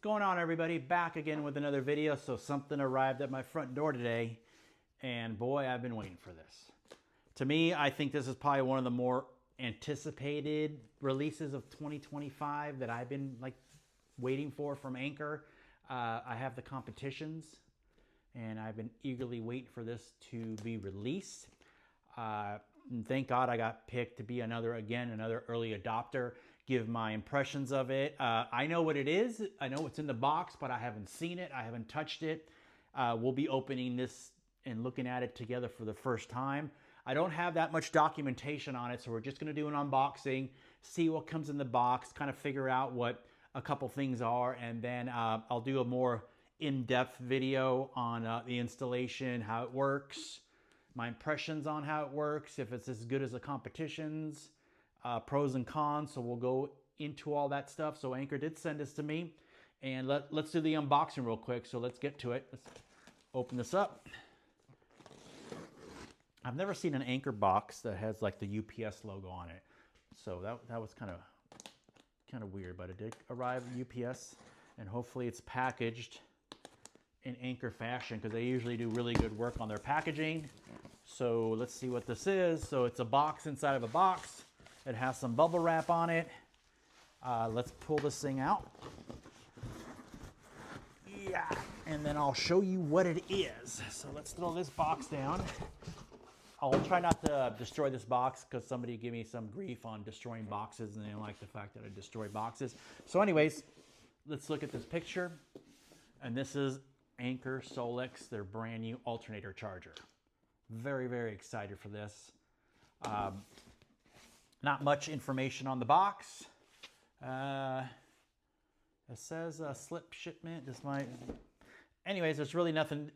going on, everybody? Back again with another video. So something arrived at my front door today, and boy, I've been waiting for this. To me, I think this is probably one of the more anticipated releases of 2025 that I've been waiting for from Anker. I have the competitions, and I've been eagerly waiting for this to be released. And thank God I got picked to be another early adopter, give my impressions of it. I know what it is. I know what's in the box, but I haven't seen it. I haven't touched it. We'll be opening this and looking at it together for the first time. I don't have that much documentation on it, so we're just going to do an unboxing, see what comes in the box, kind of figure out what a couple things are, and then I'll do a more in-depth video on the installation, how it works, my impressions on how it works, if it's as good as the competitions, pros and cons. So we'll go into all that stuff. So Anker did send this to me, and let's do the unboxing real quick. So let's get to it. Let's open this up. I've never seen an Anker box that has like the UPS logo on it, so that was kind of weird, but it did arrive at UPS, and hopefully it's packaged in Anker fashion, because they usually do really good work on their packaging. So let's see what this is. So it's a box inside of a box. It has some bubble wrap on it. Let's pull this thing out. Yeah, and then I'll show you what it is. So let's throw this box down. I'll try not to destroy this box, because somebody gave me some grief on destroying boxes, and they don't like the fact that I destroy boxes. So anyways, let's look at this picture. And this is Anker Solix, their brand new alternator charger. Very, very excited for this. Not much information on the box. It says slip shipment. Anyways, there's really nothing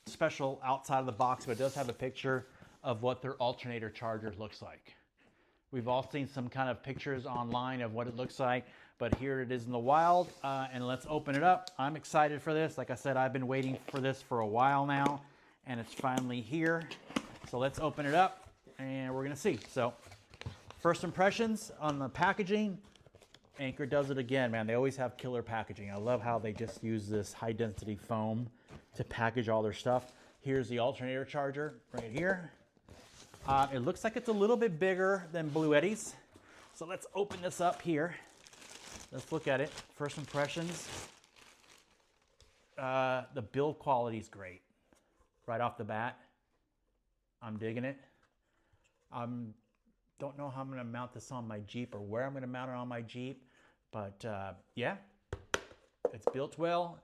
special outside of the box, but it does have a picture of what their alternator charger looks like. We've all seen some kind of pictures online of what it looks like, but here it is in the wild, and let's open it up. I'm excited for this. Like I said, I've been waiting for this for a while now, and it's finally here. So let's open it up, and we're gonna see. So first impressions on the packaging. Anker does it again, man. They always have killer packaging. I love how they just use this high density foam to package all their stuff. Here's the alternator charger right here. It looks like it's a little bit bigger than Blue Eddy's. So let's open this up here. Let's look at it. First impressions. The build quality is great. Right off the bat, I'm digging it. Don't know how I'm gonna mount this on my Jeep or where I'm gonna mount it on my Jeep, but yeah, it's built well.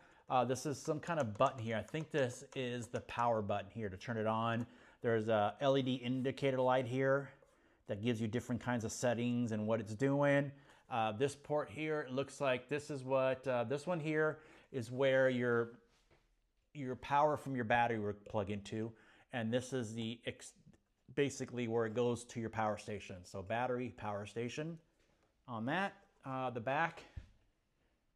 This is some kind of button here. I think this is the power button here to turn it on. There's a LED indicator light here that gives you different kinds of settings and what it's doing. This port here, it looks like this is what, this one here is where your power from your battery would plug into. And this is the basically where it goes to your power station. So battery, power station on that. The back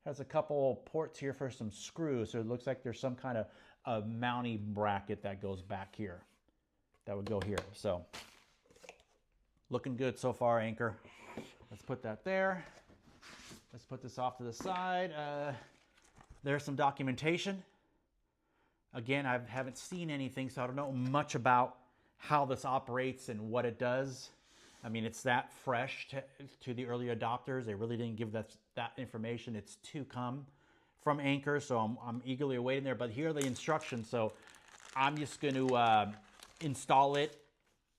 has a couple ports here for some screws. So it looks like there's some kind of a mounting bracket that goes back here. That would go here. So looking good so far, Anker. Let's put that there. Let's put this off to the side. There's some documentation. Again, I haven't seen anything, so I don't know much about how this operates and what it does. I mean, it's that fresh to the early adopters. They really didn't give that information. It's to come from Anker, so I'm eagerly awaiting there. But here are the instructions. So I'm just going to install it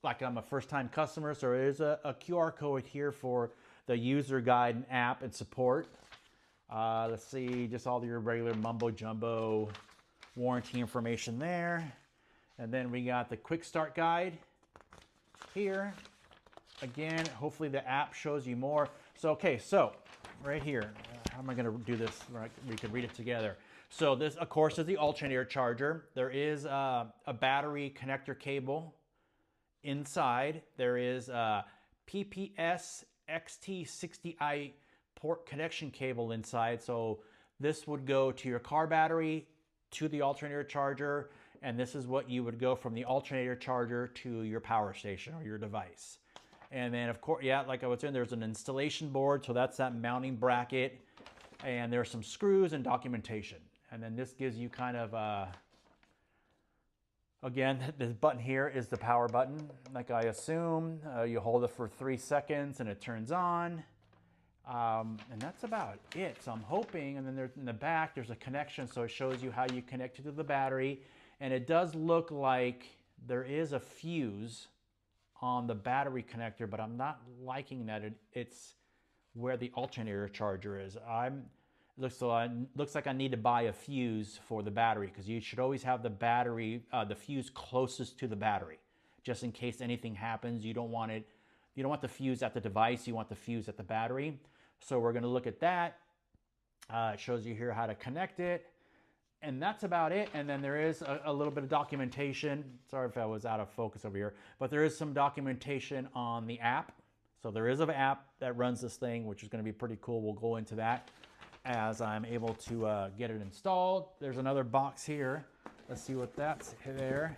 like I'm a first-time customer. So there is a QR code here for the user guide and app and support. Let's see, just all your regular mumbo-jumbo warranty information there. And then we got the quick start guide here. Again, hopefully the app shows you more. So, okay, so right here, how am I gonna do this? We can read it together. So this, of course, is the alternator charger. There is a battery connector cable inside. There is a PPS XT60i port connection cable inside. So this would go to your car battery, to the alternator charger, and this is what you would go from the alternator charger to your power station or your device. And then, of course, yeah, like I was saying, there's an installation board, so that's that mounting bracket. And there's some screws and documentation. And then this gives you kind of, again, this button here is the power button, like I assume. You hold it for 3 seconds and it turns on. And that's about it. So I'm hoping, and then there's, in the back, there's a connection, so it shows you how you connect it to the battery. And it does look like there is a fuse on the battery connector, but I'm not liking that it's where the alternator charger is. Looks like I need to buy a fuse for the battery, because you should always have the battery, the fuse closest to the battery, just in case anything happens. You don't want the fuse at the device, you want the fuse at the battery. So we're going to look at that. It shows you here how to connect it, and that's about it. And then there is a little bit of documentation. Sorry if I was out of focus over here, but there is some documentation on the app. So there is an app that runs this thing, which is going to be pretty cool. We'll go into that as I'm able to get it installed. There's another box here. Let's see what that's there.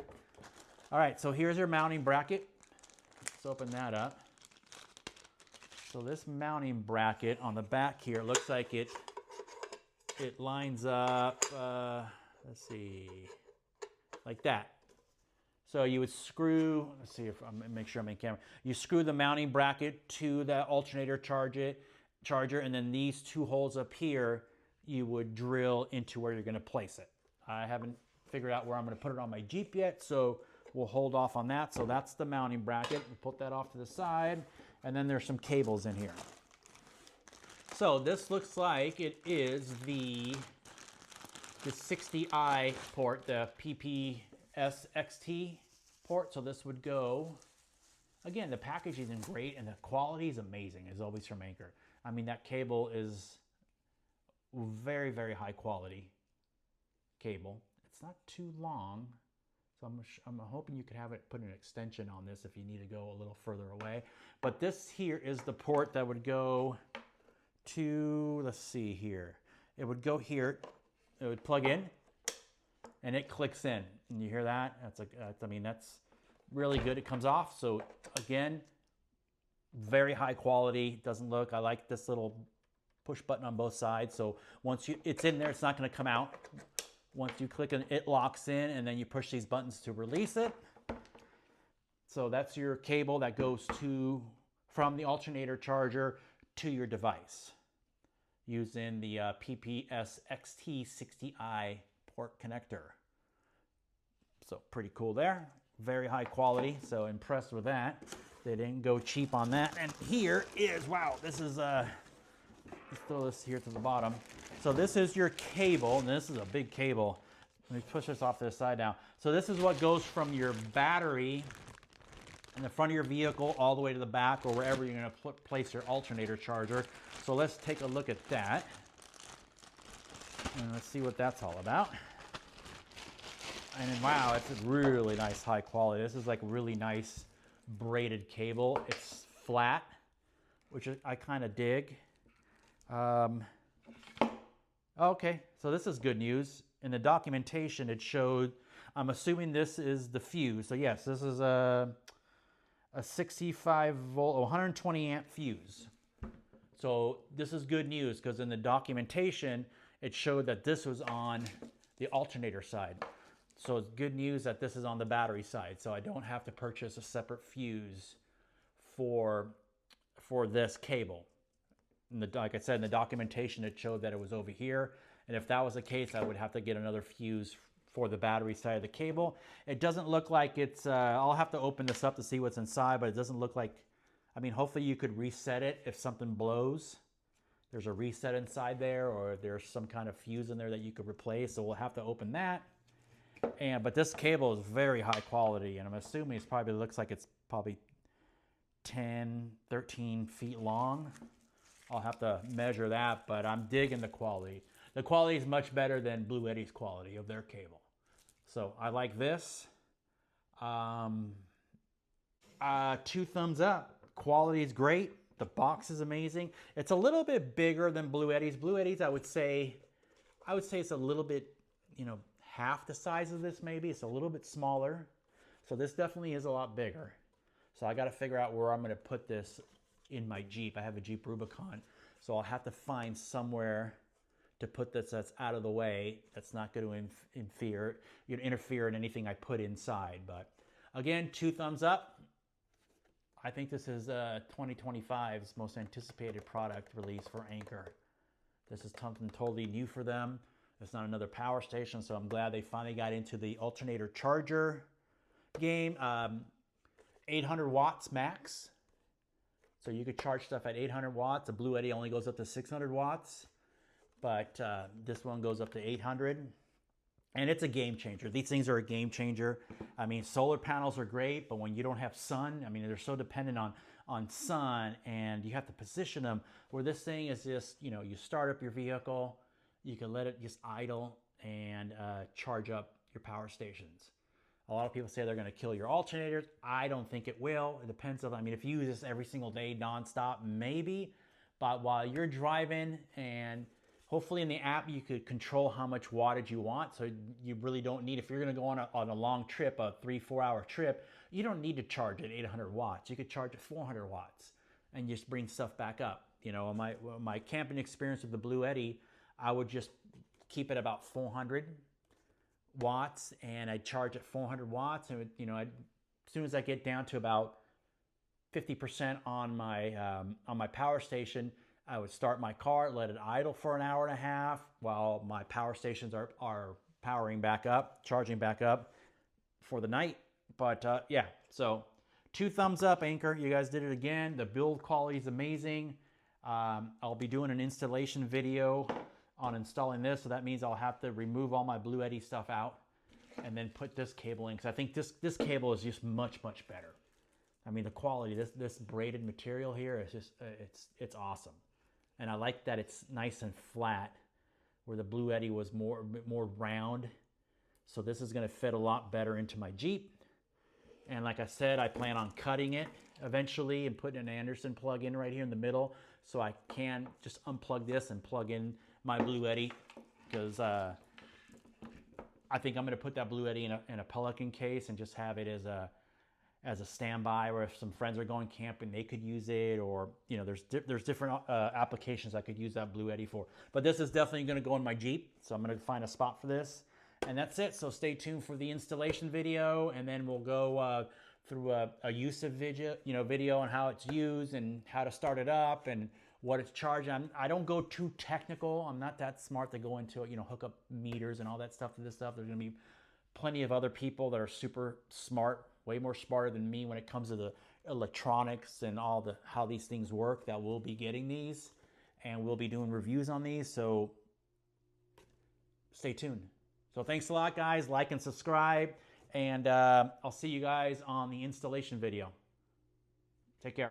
All right, so here's your mounting bracket. Let's open that up. So this mounting bracket on the back here, looks like it lines up, let's see, like that. So you would screw, let's see if I'm make sure I'm in camera. You screw the mounting bracket to the alternator charger, and then these 2 holes up here, you would drill into where you're going to place it. I haven't figured out where I'm going to put it on my Jeep yet, so we'll hold off on that. So that's the mounting bracket. We'll put that off to the side, and then there's some cables in here. So this looks like it is the 60i port, the PPS-XT port. So this would go, again, the packaging is great and the quality is amazing, as always, from Anker. I mean, that cable is very, very high quality cable. It's not too long, so I'm hoping you could have it put an extension on this if you need to go a little further away. But this here is the port that would go to, let's see here. It would go here, it would plug in, and it clicks in. And you hear that? I mean, that's really good. It comes off. So again, very high quality. Doesn't look, I like this little push button on both sides. So once it's in there, it's not going to come out. Once you click it, it locks in, and then you push these buttons to release it. So that's your cable that goes from the alternator charger to your device using the PPS-XT 60i port connector. So pretty cool there. Very high quality, so impressed with that. They didn't go cheap on that. And here is, wow, this is, let's throw this here to the bottom. So this is your cable, and this is a big cable. Let me push this off to the side now. So this is what goes from your battery in the front of your vehicle all the way to the back, or wherever you're going to place your alternator charger. So let's take a look at that. And let's see what that's all about. And then, wow, it's a really nice high quality. This is like really nice braided cable. It's flat, which I kind of dig. Okay, so this is good news. In the documentation, it showed, I'm assuming this is the fuse. So yes, this is a 65 volt, 120 amp fuse. So this is good news, because in the documentation, it showed that this was on the alternator side. So it's good news that this is on the battery side. So I don't have to purchase a separate fuse for this cable. Like I said, in the documentation, it showed that it was over here. And if that was the case, I would have to get another fuse for the battery side of the cable. It doesn't look like it's, I'll have to open this up to see what's inside, but it doesn't look like, I mean, hopefully you could reset it if something blows. There's a reset inside there, or there's some kind of fuse in there that you could replace. So we'll have to open that. But this cable is very high quality, and I'm assuming it's probably, looks like it's probably 10, 13 feet long. I'll have to measure that, but I'm digging the quality. The quality is much better than Blue Eddy's quality of their cable. So I like this. 2 thumbs up. Quality is great. The box is amazing. It's a little bit bigger than Blue Eddy's. Blue Eddy's, I would say it's a little bit, half the size of this maybe. It's a little bit smaller. So this definitely is a lot bigger. So I got to figure out where I'm going to put this in my Jeep. I have a Jeep Rubicon. So I'll have to find somewhere to put this that's out of the way, that's not going to interfere in anything I put inside. But again, 2 thumbs up. I think this is 2025's most anticipated product release for Anker. This is something totally new for them. It's not another power station, so I'm glad they finally got into the Alternator Charger game. 800 watts max. So you could charge stuff at 800 watts. The Blue Eddy only goes up to 600 watts. But this one goes up to 800. And it's a game changer. These things are a game changer. I mean, solar panels are great, but when you don't have sun, I mean, they're so dependent on sun, and you have to position them where this thing is just, you know, you start up your vehicle, you can let it just idle and charge up your power stations. A lot of people say they're going to kill your alternators. I don't think it will. It depends on, I mean, if you use this every single day nonstop, maybe. But while you're driving, and hopefully in the app you could control how much wattage you want, so you really don't need, if you're going to go on a long trip, a 3-4 hour trip, you don't need to charge at 800 watts. You could charge at 400 watts and just bring stuff back up. You know, my camping experience with the Blue Eddy, I would just keep it about 400 watts, and I'd charge at 400 watts, and you know, as soon as I get down to about 50% on my power station, I would start my car, let it idle for an hour and a half while my power stations are powering back up, charging back up for the night. But yeah, so 2 thumbs up, Anker. You guys did it again. The build quality is amazing. I'll be doing an installation video on installing this, so that means I'll have to remove all my Blue Eddy stuff out and then put this cable in, because I think this cable is just much better. I mean, the quality, this braided material here is just it's awesome. And I like that it's nice and flat, where the Blue Eddy was more round. So this is going to fit a lot better into my Jeep. And like I said, I plan on cutting it eventually and putting an Anderson plug in right here in the middle, so I can just unplug this and plug in my Blue Eddy, because I think I'm going to put that Blue Eddy in a Pelican case and just have it as a standby, or if some friends are going camping, they could use it, or you know, there's different applications I could use that Blue Eddy for. But this is definitely going to go in my Jeep, so I'm going to find a spot for this, and that's it. So stay tuned for the installation video, and then we'll go through a use of video on how it's used and how to start it up and what it's charging. I don't go too technical. I'm not that smart to go into, you know, hook up meters and all that stuff to this stuff. There's going to be plenty of other people that are super smart, way more smarter than me when it comes to the electronics and how these things work, that will be getting these, and we'll be doing reviews on these, so stay tuned. So thanks a lot, guys. Like and subscribe, and I'll see you guys on the installation video. Take care.